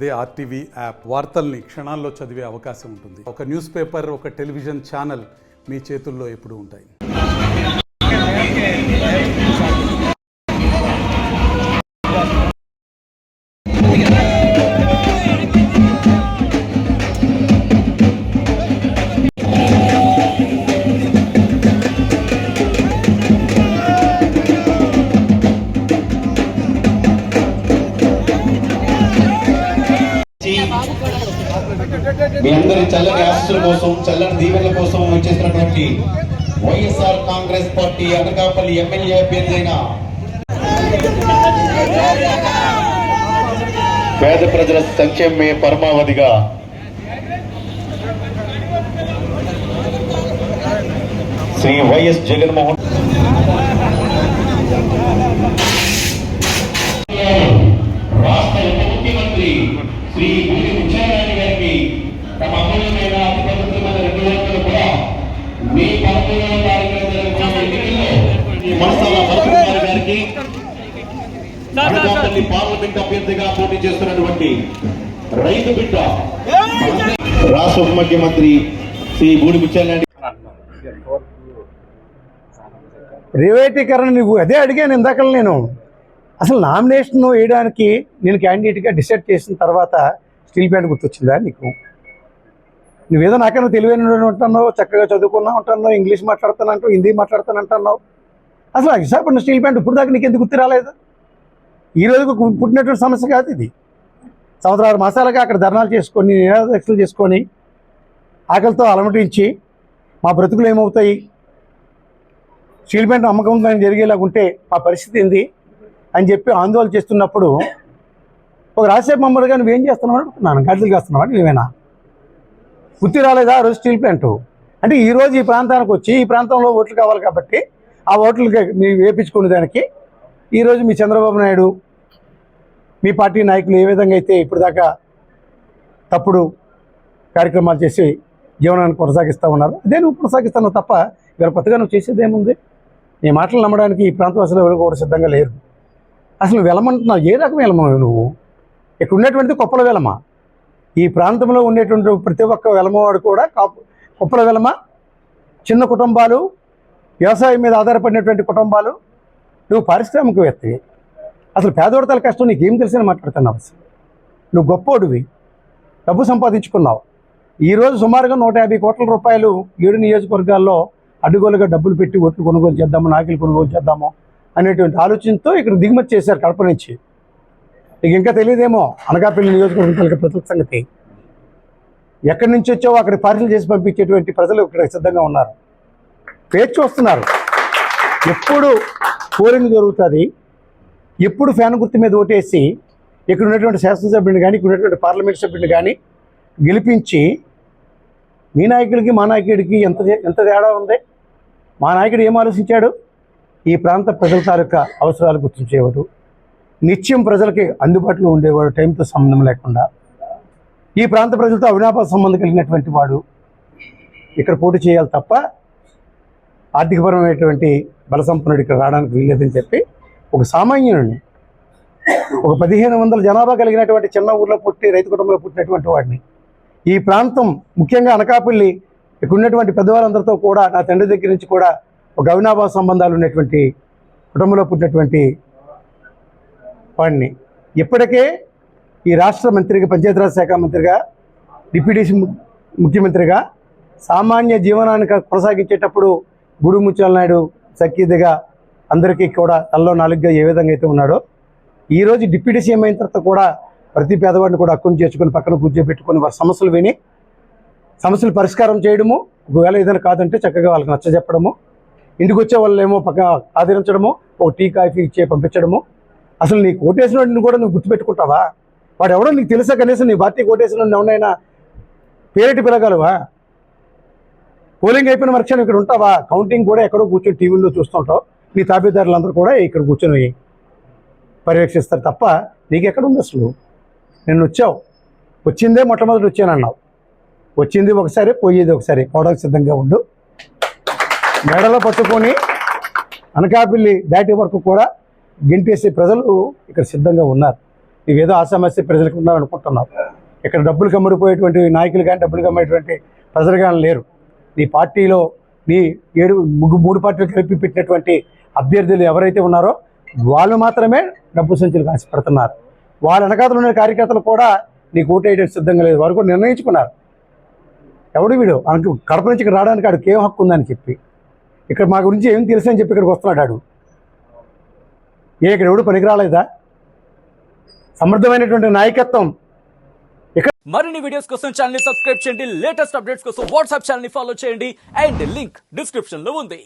అదే RTV app వార్తల్ని క్షణాల్లో చదివే అవకాశం ఉంటుంది. ఒక న్యూస్ పేపర్, ఒక టెలివిజన్ ఛానల్ మీ చేతుల్లో ఎప్పుడూ ఉంటాయి. మీ అందరి చల్లని ఆశీస్సుల కోసం, చల్లని దీవెనల కోసం వచ్చేసినటువంటి వైఎస్ఆర్ కాంగ్రెస్ పార్టీ అనకాపల్లి ఎమ్మెల్యే అభ్యర్థి అయిన పేద ప్రజల సంక్షేమమే పరమావధిగా శ్రీ వైఎస్ జగన్మోహన్ రాష్ట్ర ఉప ముఖ్యమంత్రి శ్రీ బూడి ముత్యాలరాణి గారికి తమ అమూల్యమైన అతి పవిత్రమైన 2 ఓట్లు కూడా మీ 13వ తారీఖున జరుగుతున్న ఎన్నికల్లో మనసాల భరతకుమార్ గారికి అనకాపల్లి పార్లమెంట్ అభ్యర్థిగా పోటీ చేస్తున్నటువంటి రైతు బిడ్డ రాష్ట్ర ఉప ముఖ్యమంత్రి శ్రీ బూడి ముత్యాలరాణి. ప్రైవేటీకరణ నువ్వు అదే అడిగాను ఇందాక. నేను అసలు నామినేషన్ వేయడానికి నేను క్యాండిడేట్గా డిసైడ్ చేసిన తర్వాత స్టీల్ ప్లాంట్ గుర్తొచ్చిందా నీకు? నువ్వేదో నాకన్నా తెలివైన ఉంటున్నావు, చక్కగా చదువుకున్నా ఉంటున్నావు, ఇంగ్లీష్ మాట్లాడుతానంటావు, హిందీ మాట్లాడుతానంటున్నావు. అసలు విశాఖపట్నం స్టీల్ ప్లాంట్ ఇప్పుడు దాకా నీకు ఎందుకు గుర్తు రాలేదు? ఈ రోజుకు పుట్టినటువంటి సమస్య కాదు ఇది. 6 మాసాలుగా అక్కడ ధర్నాలు చేసుకొని, నిరాదీక్షలు చేసుకొని, ఆకలితో అలమటించి మా బ్రతుకులు ఏమవుతాయి, స్టీల్ ప్లాంట్ అమ్మకం కానీ జరిగేలాగుంటే మా పరిస్థితి ఏంది అని చెప్పి ఆందోళన చేస్తున్నప్పుడు ఒక రాజశేఖర్ మమ్మల్ని నువ్వేం చేస్తున్నావు అనుకున్నాను. గడ్డలు కాస్తున్నావా నువ్వేనా? గుర్తు రాలేదా ఆ రోజు స్టీల్ ప్లాంట్? అంటే ఈరోజు ఈ ప్రాంతానికి వచ్చి ఈ ప్రాంతంలో ఓట్లు కావాలి కాబట్టి ఆ ఓట్లకి మీరు వేయించుకునే దానికి ఈరోజు మీ చంద్రబాబు నాయుడు, మీ పార్టీ నాయకులు ఏ విధంగా అయితే ఇప్పుడు దాకా తప్పుడు కార్యక్రమాలు చేసి జీవనాన్ని కొనసాగిస్తూ ఉన్నారు, అదే నువ్వు కొనసాగిస్తున్నావు తప్ప ఇవాళ కొత్తగా నువ్వు చేసేది ఏముంది? నీ మాటలు నమ్మడానికి ఈ ప్రాంతవాసులు ఎవరు కూడా సిద్ధంగా లేరు. అసలు వెలమంటున్నావు, ఏ రకం వెలమ నువ్వు? ఇక్కడ ఉన్నటువంటిది కొప్పల వెలమ. ఈ ప్రాంతంలో ఉండేటువంటి ప్రతి ఒక్క వెలమవాడు కూడా కొప్పల వెలమ. చిన్న కుటుంబాలు, వ్యవసాయం మీద ఆధారపడినటువంటి కుటుంబాలు. నువ్వు పారిశ్రామికవేత్తవి. అసలు పేదోడతల కష్టం నీకేం తెలిసిన మాట్లాడుతున్నావు? అసలు నువ్వు గొప్పోడివి, డబ్బు సంపాదించుకున్నావు. ఈరోజు సుమారుగా 150 కోట్ల రూపాయలు 7 నియోజకవర్గాల్లో అడ్డుగోలుగా డబ్బులు పెట్టి ఓట్లు కొనుగోలు చేద్దాము, నాయకులు కొనుగోలు చేద్దాము అనేటువంటి ఆలోచనతో ఇక్కడ దిగుమతి చేశారు కడప నుంచి. నీకు ఇంకా తెలియదేమో అనకాపల్లి నియోజకవర్గ ప్రజల సంగతి. ఎక్కడి నుంచి వచ్చావో అక్కడ పార్సల్ చేసి పంపించేటువంటి ప్రజలు ఇక్కడ సిద్ధంగా ఉన్నారు, పేర్చి వస్తున్నారు. ఎప్పుడు పోలింగ్ జరుగుతుంది, ఎప్పుడు ఫ్యాన్ గుర్తు మీద ఓటేసి ఇక్కడ ఉన్నటువంటి శాసనసభ్యుని కానీ, ఇక్కడ ఉన్నటువంటి పార్లమెంట్ సభ్యుని కానీ గెలిపించి మీ నాయకుడికి మా నాయకుడికి ఎంత తేడా ఉంది? మా నాయకుడు ఏం ఆలోచించాడు? ఈ ప్రాంత ప్రజల తాలూకా అవసరాలు గుర్తించేవాడు, నిత్యం ప్రజలకి అందుబాటులో ఉండేవాడు, టైంతో సంబంధం లేకుండా. ఈ ప్రాంత ప్రజలతో అవినాభావ సంబంధం కలిగినటువంటి వాడు ఇక్కడ పోటీ చేయాలి తప్ప ఆర్థికపరమైనటువంటి బలసంపన్నుడు ఇక్కడ రావడానికి వీల్లేదని చెప్పి ఒక సామాన్యుడిని, ఒక 1500 జనాభా కలిగినటువంటి చిన్న ఊర్లో పుట్టి రైతు కుటుంబంలో పుట్టినటువంటి వాడిని, ఈ ప్రాంతం ముఖ్యంగా అనకాపల్లి ఇక్కడ ఉన్నటువంటి పెద్దవాళ్ళందరితో కూడా నా తండ్రి దగ్గర నుంచి కూడా ఒక అవినాభావ సంబంధాలు ఉన్నటువంటి కుటుంబంలో పుట్టినటువంటి వాడిని ఇప్పటికే ఈ రాష్ట్ర మంత్రిగా, పంచాయతీరాజ్ శాఖ మంత్రిగా, డిప్యూటీ ముఖ్యమంత్రిగా సామాన్య జీవనాన్ని కొనసాగించేటప్పుడు బూడి ముత్యాలనాయుడు సఖ్యతగా అందరికీ కూడా తల్లో నాలుగుగా ఏ విధంగా అయితే ఉన్నాడో, ఈరోజు డిప్యూటీ సీఎం అయిన తర్వాత కూడా ప్రతి పేదవాడిని కూడా హక్కును చేర్చుకొని పక్కన కూర్చోబెట్టుకొని వారి సమస్యలు విని సమస్యలు పరిష్కారం చేయడము, ఒకవేళ ఏదైనా కాదంటే చక్కగా వాళ్ళకి నచ్చజెప్పడము, ఇంటికి వచ్చే వాళ్ళు ఏమో పక్క ఆదరించడము, ఒక టీ కాఫీ ఇచ్చే పంపించడము. అసలు నీ కోటేసిన వాడిని కూడా నువ్వు గుర్తుపెట్టుకుంటావా? వాడు ఎవడో నీకు తెలుసా? కనీసం నీ పార్టీ కోటేసిన ఎవడైనా పేరెట్టి పిలగలవా? పోలింగ్ అయిపోయిన మరుక్షణం ఇక్కడ ఉంటావా? కౌంటింగ్ కూడా ఎక్కడో కూర్చొని టీవీల్లో చూస్తుంటావు. మీ తాబేదారులందరూ కూడా ఇక్కడ కూర్చొని పర్యవేక్షిస్తారు తప్ప నీకెక్కడుంది అసలు? నేను వచ్చిందే మొట్టమొదటి వచ్చానన్నావు. వచ్చింది ఒకసారి, పోయేది ఒకసారి. పోవడానికి సిద్ధంగా ఉండు. మెడలో పట్టుకొని అనకాపల్లి దాటి వరకు కూడా గెంటేసే ప్రజలు ఇక్కడ సిద్ధంగా ఉన్నారు. నీవేదో ఆశామస్య ప్రజలకు ఉన్నావు అనుకుంటున్నావు. ఇక్కడ డబ్బులు కమ్ముడిపోయేటువంటి నాయకులు కానీ డబ్బులు కమ్మేటువంటి ప్రజలు కానీ లేరు. నీ పార్టీలో నీ 3 పార్టీలు కలిపి పెట్టినటువంటి అభ్యర్థులు ఎవరైతే ఉన్నారో వాళ్ళు మాత్రమే డబ్బు సంచులు ఆశపడుతున్నారు. వాళ్ళ వెనకాతలు ఉన్న కార్యకర్తలు కూడా నీకు ఓటు వేయడానికి సిద్ధంగా లేదు. వారు కూడా నిర్ణయించుకున్నారు ఎవడు వీడు మనకు కడప నుంచి ఇక్కడ రావడానికి ఆడికి ఏం హక్కు ఉందని చెప్పి, ఇక్కడ మా గురించి ఏం తెలుసు అని చెప్పి ఇక్కడికి వస్తున్నాడు ఆడు. ఇక్కడ ఎవడు పనికి రాలేదా? సమర్థమైనటువంటి నాయకత్వం. మరిన్ని వీడియోస్ కోసం ఛానల్ ని సబ్స్క్రైబ్ చేయండి. లేటెస్ట్ అప్డేట్స్ కోసం వాట్సాప్ ఛానల్ ని ఫాలో చేయండి. అండ్ లింక్ డిస్క్రిప్షన్ లో ఉంది.